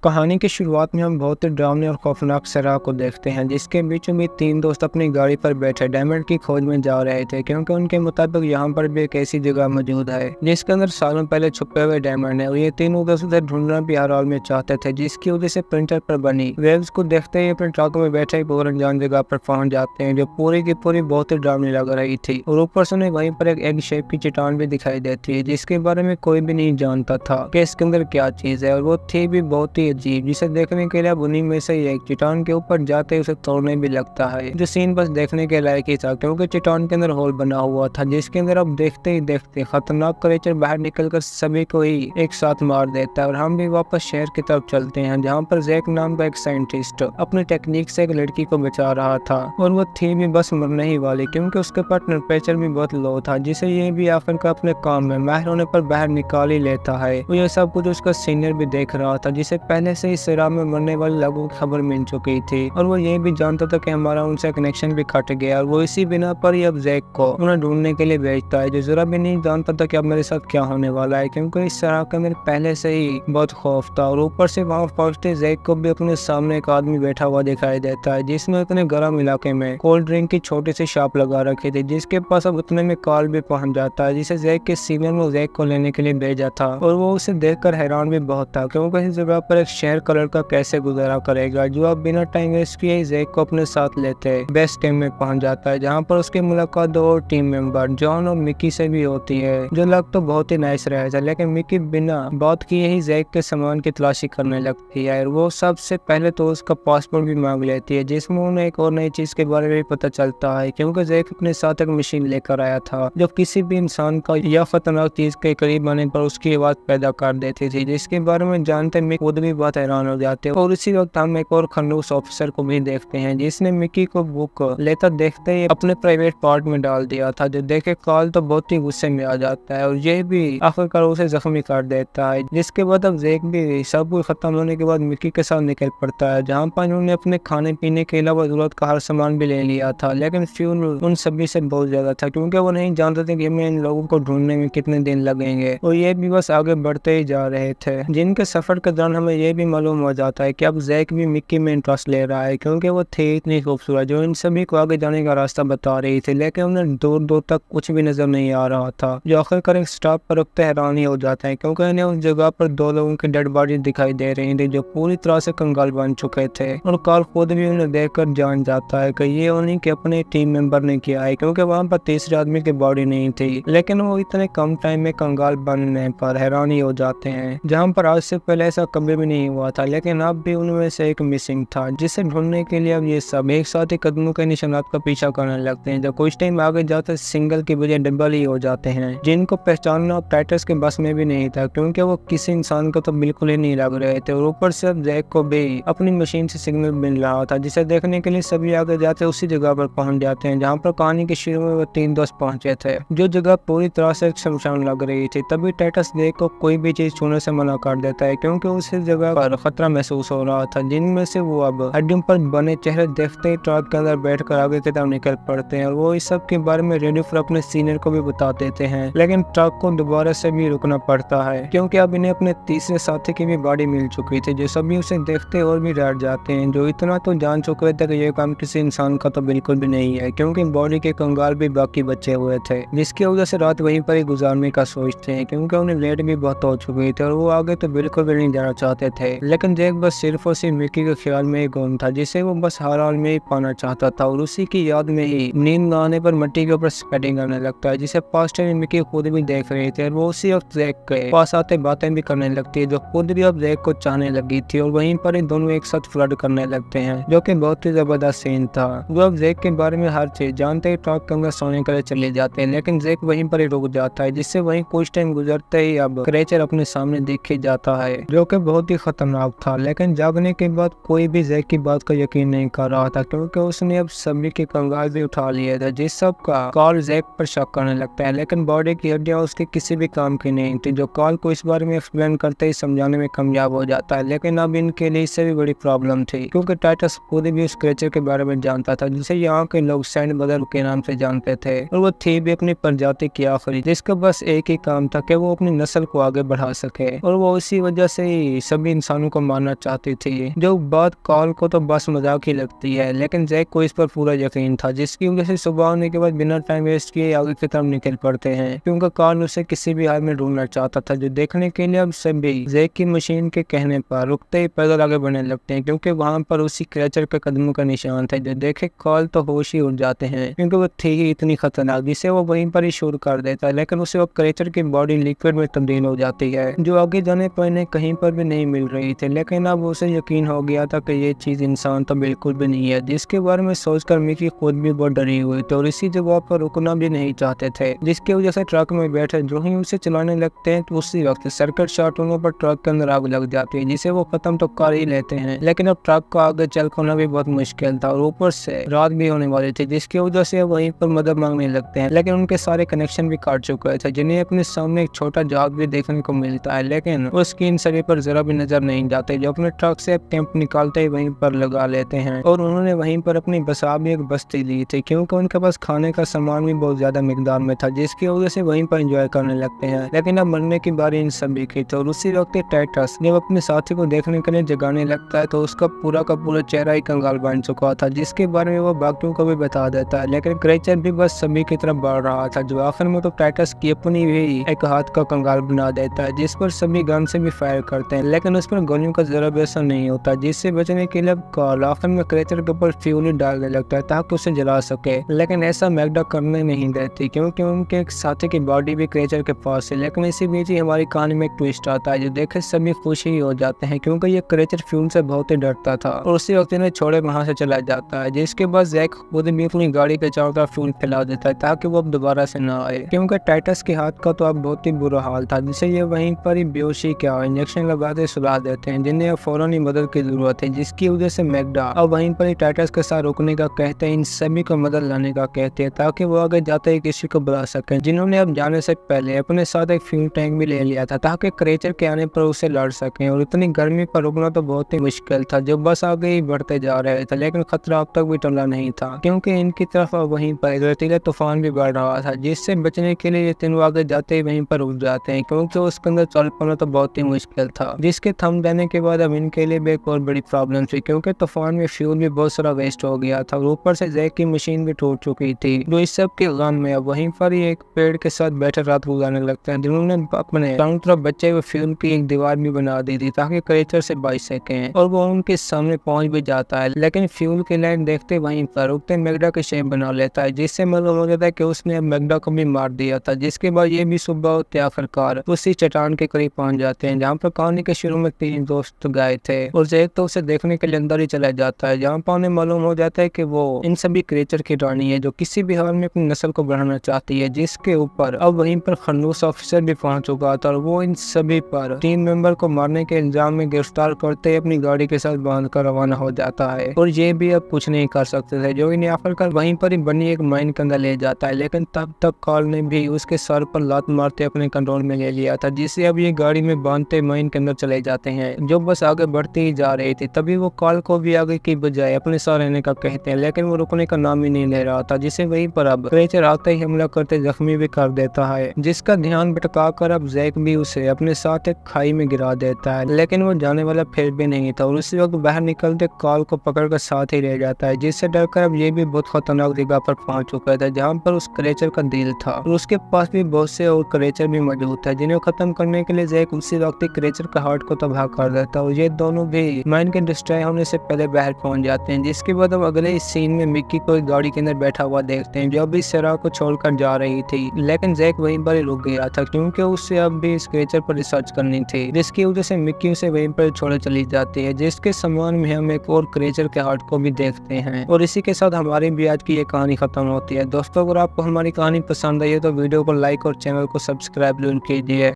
कहानी की शुरुआत में हम बहुत ही डरावने और खौफनाक सराह को देखते हैं, जिसके बीचों बीच तीन दोस्त अपनी गाड़ी पर बैठे डायमंड की खोज में जा रहे थे, क्योंकि उनके मुताबिक यहाँ पर भी एक ऐसी जगह मौजूद है जिसके अंदर सालों पहले छुपे हुए डायमंड है। और ये तीनों दोस्त उसे ढूंढना भी हर हाल में चाहते थे, जिसकी वजह से प्रिंटर पर बनी वेव्स को देखते ही अपने ट्रक में बैठे ही बहुत अनजान जगह पर पहुंच जाते हैं, जो पूरी की पूरी बहुत ही डरावनी लग रही थी। और ऊपर से उन्हें वहीं पर एक एग शेप की चट्टान भी दिखाई देती है, जिसके बारे में कोई भी नहीं जानता था कि इसके अंदर क्या चीज है, और वो थी भी बहुत ही अजीब, जिसे देखने के लिए उन्हीं में से एक चट्टान के ऊपर जाते उसे तोड़ने भी लगता है। जो सीन बस देखने के लायक ही था, क्योंकि चट्टान के अंदर होल बना हुआ था, जिसके अंदर अब देखते ही देखते खतरनाक क्रिएचर बाहर निकलकर सभी को ही एक साथ मार देता है। और हम भी वापस शहर की तरफ चलते हैं, जहाँ पर जैक नाम का एक साइंटिस्ट अपनी टेक्निक से एक लड़की को बचा रहा था, और वो थी भी बस मरने ही वाली, क्योंकि उसके पास टेम्परेचर भी बहुत लो था, जिसे ये भी आखिरकार अपने काम में माहिर होने पर बाहर निकाल ही लेता है। और ये सब कुछ उसका सीनियर भी देख रहा था, जिसे पहले से ही सिरा में मरने वाले लोगों की खबर मिल चुकी थी, और वो ये भी जानता था कि हमारा उनसे कनेक्शन भी कट गया। और वो इसी बिना पर ही अब जैक को उन्हें ढूंढने के लिए भेजता है, जो जरा भी नहीं जानता था कि अब मेरे साथ क्या होने वाला है, क्योंकि इस तरह का मेरे पहले से ही बहुत खौफ था। और ऊपर से वहाँ पहुंचते जैक को भी अपने सामने एक आदमी बैठा हुआ दिखाई देता है, जिसने उतने गर्म इलाके में कोल्ड ड्रिंक की छोटी सी शॉप लगा रखी थी, जिसके पास अब उतने में कार्ल भी पहुंच जाता है, जिसे जैक के सीनियर ने जैक को लेने के लिए भेजा था। और वो उसे देखकर हैरान भी बहुत था, क्योंकि इस जगह पर एक शहर का लड़का कैसे गुजारा करेगा, जो अब बिना टाइम वेस्ट किए जैक को अपने साथ लेते बेस्ट टीम में पहुंच जाता है, जहां पर उसकी मुलाकात दो और टीम मेंबर जॉन और मिकी से भी होती है, जो लग तो बहुत ही नाइस रहा था। लेकिन मिकी बिना बात किए ही जैक के सामान की तलाशी करने लगती है, और वो सबसे पहले तो उसका पासपोर्ट भी मांग लेती है, जिसमें उन्हें एक और नई चीज के बारे में पता चलता है, क्योंकि जैक अपने साथ एक मशीन लेकर आया था जो किसी भी इंसान का या खतरनाक चीज के करीब आने पर उसकी आवाज पैदा कर देती थी, जिसके बारे में जानते मिकी खुद भी बहुत हैरान हो जाते हैं। और इसी वक्त हम एक और खन्नूस ऑफिसर को भी देखते हैं, जिसने मिकी को बुक लेता देखते ही अपने प्राइवेट पार्ट में डाल दिया था, जो देखे कार्ल तो बहुत ही गुस्से में आ जाता है, और ये भी आखिरकार उसे जख्मी कर देता है। जिसके बाद अब जैक भी सब कुछ खत्म होने के बाद मिकी के साथ निकल पड़ता है, जहाँ पर उन्होंने अपने खाने पीने के अलावा जरूरत का हर सामान भी ले लिया था। लेकिन फ्यूल उन सभी से बहुत ज्यादा था, क्योंकि वो नहीं जानते थे कि हमें इन लोगों को ढूंढने में कितने दिन लगेंगे, और ये भी बस आगे बढ़ते ही जा रहे थे। जिनके सफर के दौरान हमें ये भी मालूम हो जाता है कि अब जैक भी मिकी में इंटरेस्ट ले रहा है, क्योंकि वो थी इतनी खूबसूरत जो इन सभी को आगे जाने का रास्ता बता रही थी, लेकिन उन्हें दूर दूर तक कुछ भी नजर नहीं आ रहा था, जो आखिरकार एक स्टॉप पर रुकते हैरान ही हो जाते हैं, क्योंकि इन्हें उस जगह पर दो लोगों की डेड बॉडी दिखाई दे रही थी, जो पूरी तरह से कंगाल बन चुके थे। और कार्ल खुद भी उन्हें देखकर जान जाता है कि ये उन्हीं के अपने टीम मेंबर ने किया है, क्योंकि वहाँ पर तीसरे आदमी की बॉडी नहीं थी। लेकिन वो इतने कम टाइम में कंगाल बनने पर हैरान ही हो जाते हैं, जहाँ पर आज से पहले ऐसा कभी भी नहीं हुआ था। लेकिन अब भी उनमें से एक मिसिंग था, जिसे ढूंढने के लिए अब ये सब एक साथ ही कदमों के निशानात का पीछा करने लगते हैं, जब कुछ टाइम आगे जाते सिंगल की बजाय डबल ही हो जाते हैं, जिनको पहचानना टाइटस के बस में भी नहीं था, क्योंकि वो किसी इंसान को तो बिल्कुल ही नहीं लग रहे थे। और ऊपर से अब जैक को भी अपनी मशीन से सिग्नल मिल रहा था, जिसे देखने के लिए सभी आगे जाते उसी जगह पर पहुंच जाते हैं, जहाँ पर कहानी के शुरू में वो तीन दोस्त पहुंचे थे, जो जगह पूरी तरह से शमशान लग रही थी। तभी टाइटस जैक को कोई भी चीज छूने से मना कर देता है, क्योंकि उसे जगह पर खतरा महसूस हो रहा था, जिनमें से वो अब हड्डियों पर बने चेहरे देखते ही ट्रक के अंदर बैठकर आगे की तरफ निकल पड़ते हैं। और वो इस सब के बारे में रेडियो पर अपने सीनियर को भी बता देते हैं, लेकिन ट्रक को दोबारा से भी रुकना पड़ता है, क्योंकि अब इन्हें अपने तीसरे साथी की भी बॉडी मिल चुकी थी, जो सभी उसे देखते और भी डर जाते हैं, जो इतना तो जान चुके थे कि ये काम किसी इंसान का तो बिल्कुल भी नहीं है, क्योंकि बॉडी के कंगाल भी बाकी बचे हुए थे, जिसकी वजह से रात वहीं पर ही गुजारने का सोचते हैं, क्योंकि उन्हें लेट भी बहुत हो चुकी थी और वो आगे तो बिल्कुल भी नहीं जाना चाहते थे। लेकिन जैक बस सिर्फ और सिर्फ मिकी के ख्याल में ही गुम था, जिसे वो बस हर हाल में ही पाना चाहता था, और उसी की याद में ही नींद न आने पर मिट्टी के ऊपर स्केटिंग करने लगता है, जिसे पास्ट में मिकी खुद भी देख रही थी। और वो उसी वक्त जैक के पास आते बातें भी करने लगती है, जो खुद भी अब जैक को चाहने लगी थी, और वहीं पर ही दोनों एक साथ फ्लर्ट करने लगते हैं, जो कि बहुत ही जबरदस्त सीन था। वो अब जैक के बारे में हर चीज जानते ही ट्रक के अंदर सोने के लिए चले जाते हैं, लेकिन जैक वहीं पर ही रुक जाता है, जिससे वहीं कुछ टाइम गुजरते ही अब क्रेचर अपने सामने दिख ही जाता है, जो कि बहुत ही खतरनाक था। लेकिन जागने के बाद कोई भी जैक की बात का यकीन नहीं कर रहा था, क्योंकि उसने अब सभी के कंगाल भी उठा लिए थे, जिस सब का कार्ल जैक पर शक करने लगता है। लेकिन बॉडी की हड्डियां उसके किसी भी काम की नहीं थी, जो कार्ल को इस बारे में एक्सप्लेन करते ही समझाने में कामयाब हो जाता है। लेकिन अब इनके लिए इससे भी बड़ी प्रॉब्लम थी, क्योंकि टाइटस खुद भी उस क्रेचर के बारे में जानता था, जिसे यहाँ के लोग सैंड बदर के नाम से जानते थे, और वो थी भी अपनी प्रजाति की आखिरी, जिसका बस एक ही काम था कि वो अपनी नस्ल को आगे बढ़ा सके। और वो इसी वजह से ही सभी सभी इंसानों को मारना चाहती थी। जो बात कार्ल को तो बस मजाक ही लगती है, लेकिन जैक को इस पर पूरा यकीन था, जिसकी वजह से सुबह होने के बाद बिना टाइम वेस्ट किए आगे की तरफ निकल पड़ते हैं, क्योंकि कार्ल उसे किसी भी हाल में ढूंढना चाहता था। जो देखने के लिए अब सभी जैक की मशीन के कहने पर रुकते ही पैदल आगे बढ़ने लगते हैं, क्योंकि वहां पर उसी क्रेचर के कदमों का निशान था। जो देखे कार्ल तो होश ही उड़ जाते हैं, क्योंकि वो थी ही इतनी खतरनाक, जिसे वो वहीं पर ही शुरू कर देता है। लेकिन उसे वो क्रेचर की बॉडी लिक्विड में तब्दील हो जाती है, जो आगे जाने पर इन्हें कहीं पर भी नहीं मिल रही थी। लेकिन अब उसे यकीन हो गया था कि ये चीज इंसान तो बिल्कुल भी नहीं है, जिसके बारे में सोचकर मिकी खुद भी बहुत डरी हुई थी और इसी जगह पर रुकना भी नहीं चाहते थे, जिसकी वजह से ट्रक में बैठे जो ही उसे चलाने लगते हैं तो उसी वक्त सर्किट शॉर्ट होने पर ट्रक के अंदर आग लग जाती है, जिसे वो खत्म तो कर ही लेते हैं। लेकिन अब ट्रक को आगे चल पाना भी बहुत मुश्किल था और ऊपर से रात भी होने वाली थी, जिसकी वजह से वहीं पर मदद मांगने लगते हैं। लेकिन उनके सारे कनेक्शन भी काट चुके थे, जिन्हें अपने सामने एक छोटा जहाज भी देखने को मिलता है, लेकिन उसकी इन सभी पर जरा भी नजर नहीं जाते। जो अपने ट्रक से कैंप निकालते ही वहीं पर लगा लेते हैं और उन्होंने वहीं पर अपनी बसा भी एक बस्ती ली थी, क्योंकि उनके पास खाने का सामान भी बहुत ज्यादा मिकदार में था, जिसकी वजह से वहीं पर एंजॉय करने लगते हैं। लेकिन अब मरने की बारी इन सभी की थी और उसी वक्त टाइटस जब अपने साथी को देखने के लिए जगाने लगता है तो उसका पूरा का पूरा चेहरा ही कंगाल बन चुका था, जिसके बारे में वो बाकियों को भी बता देता है। लेकिन क्रेचर भी बस सभी की तरफ बढ़ रहा था, जो आखिर में तो टाइटस की अपनी भी एक हाथ का कंगाल बना देता है, जिस पर सभी गन से भी फायर करते हैं, लेकिन उस पर गोलियों का जरा भी असर नहीं होता। जिससे बचने के लिए कार्ल आखिर में क्रेचर के ऊपर फ्यूल डालने लगता है ताकि उसे जला सके, लेकिन ऐसा मैगडा करने नहीं देती, क्योंकि उनके एक साथी की बॉडी भी क्रेचर के पास है। लेकिन इसी बीच ही हमारी कहानी में एक ट्विस्ट आता है, जो देखे सभी खुश ही हो जाते हैं, क्योंकि ये क्रेचर फ्यूल से बहुत ही डरता था और उसी वक्त इन्हें छोड़े वहां से चला जाता है। जिसके बाद जैक खुद भी अपनी गाड़ी के चारों तरफ फ्यूल फैला देता है ताकि वो अब दोबारा से ना आए, क्योंकि टाइटस के हाथ का तो अब बहुत ही बुरा हाल था, जिसे ये वहीं पर ही बेहोशी क्या इंजेक्शन लगाते सुला देते हैं, जिन्हें फौरन ही मदद की जरूरत है। जिसकी वजह से मैगडा अब वहीं पर ही टाइटस के साथ रुकने का कहते हैं, इन सभी को मदद लाने का कहते हैं ताकि वो आगे जाते ही किसी को बुला सके, जिन्होंने अब जाने से पहले अपने साथ एक फ्यूल टैंक भी ले लिया था ताकि क्रेचर के आने पर उसे लड़ सके। और इतनी गर्मी पर रुकना तो बहुत ही मुश्किल था, जो बस आगे ही बढ़ते जा रहे थे, लेकिन खतरा अब तक भी टला नहीं था, क्योंकि इनकी तरफ अब वहीं पर रेतीला तूफान भी बढ़ रहा था, जिससे बचने के लिए ये तीनों आगे जाते ही वहीं पर रुक जाते हैं, क्योंकि उसके अंदर चल पाना तो बहुत ही मुश्किल था। जिसके थम जाने के बाद अब इनके लिए भी एक और बड़ी प्रॉब्लम थी, क्योंकि तूफान में फ्यूल भी बहुत सारा वेस्ट हो गया था और ऊपर से जैक की मशीन भी टूट चुकी थी। जो इस सब के गम में अब वहीं पर ही एक पेड़ के साथ बैठे रात गुजारने लगते हैं, जिन्होंने अपने चारों तरफ बचे हुए फ्यूल की एक दीवार भी बना दी थी ताकि क्रेचर से बच सके, और वो उनके सामने पहुंच भी जाता है। लेकिन फ्यूल की लाइन देखते वहीं पर रुकते मैगडा की शेप बना लेता है, जिससे मालूम हो जाता है कि उसने अब मैगडा को भी मार दिया था। जिसके बाद ये भी सुबह होते आखिरकार उसी चट्टान के करीब पहुंच जाते हैं जहाँ पर कहानी के शुरू में 3 दोस्त गए थे, और जैक तो उसे देखने के लिए अंदर ही चला जाता है, जहाँ पर उन्हें मालूम हो जाता है कि वो इन सभी क्रिएचर की रानी है, जो किसी भी हाल में अपनी नस्ल को बढ़ाना चाहती है। जिसके ऊपर अब वहीं पर खन्नूस ऑफिसर भी पहुंच चुका था और वो इन सभी पर 3 मेंबर को मारने के इल्जाम में गिरफ्तार करते अपनी गाड़ी के साथ बांध कर रवाना हो जाता है, और ये भी अब कुछ नहीं कर सकते थे, जो इन्हें आखिरकार वहीं पर ही बनी एक माइन के अंदर ले जाता है। लेकिन तब तक कार्ल ने भी उसके सर पर लात मारते अपने कंट्रोल में ले लिया था, जिससे अब ये गाड़ी में बांधते माइन के अंदर चले जाते हैं। जो बस आगे बढ़ती ही जा रही थी, तभी वो कार्ल को भी आगे की बजाय अपने साथ रहने का कहते हैं, लेकिन वो रुकने का नाम ही नहीं ले रहा था, जिसे वहीं पर अब क्रेचर आते ही हमला करते जख्मी भी कर देता है, जिसका ध्यान भटका कर अब जैक भी उसे अपने साथ एक खाई में गिरा देता है। लेकिन वो जाने वाला फिर भी नहीं था और उसी वक्त बाहर निकलते कार्ल को पकड़कर साथ ही ले जाता है, जिससे डरकर अब ये भी बहुत खतरनाक जगह पर पहुंच चुका था जहाँ पर उस क्रेचर का दिल था, और उसके पास भी बहुत से और क्रेचर भी मौजूद था, जिन्हें खत्म करने के लिए जैक उसी वक्त क्रेचर का हार्ट को तबाह कर देता है, और ये दोनों भी माइन के डिस्ट्रॉय होने से पहले बाहर पहुंच जाते हैं। जिसके बाद अब अगले सीन में मिक्की को एक गाड़ी के अंदर बैठा हुआ देखते हैं, जो अभी सेरा को छोड़कर जा रही थी, लेकिन जैक वहीं पर ही रुक गया था, क्योंकि उससे अब भी इस क्रेचर पर रिसर्च करनी थी, जिसकी वजह से मिक्की उसे वहीं पर छोड़े चली जाती है, जिसके समान में हम एक और क्रेचर के हार्ट को भी देखते हैं। और इसी के साथ हमारी भी आज की ये कहानी खत्म होती है। दोस्तों, अगर आपको हमारी कहानी पसंद आई है तो वीडियो को लाइक और चैनल को सब्सक्राइब जरूर कीजिए।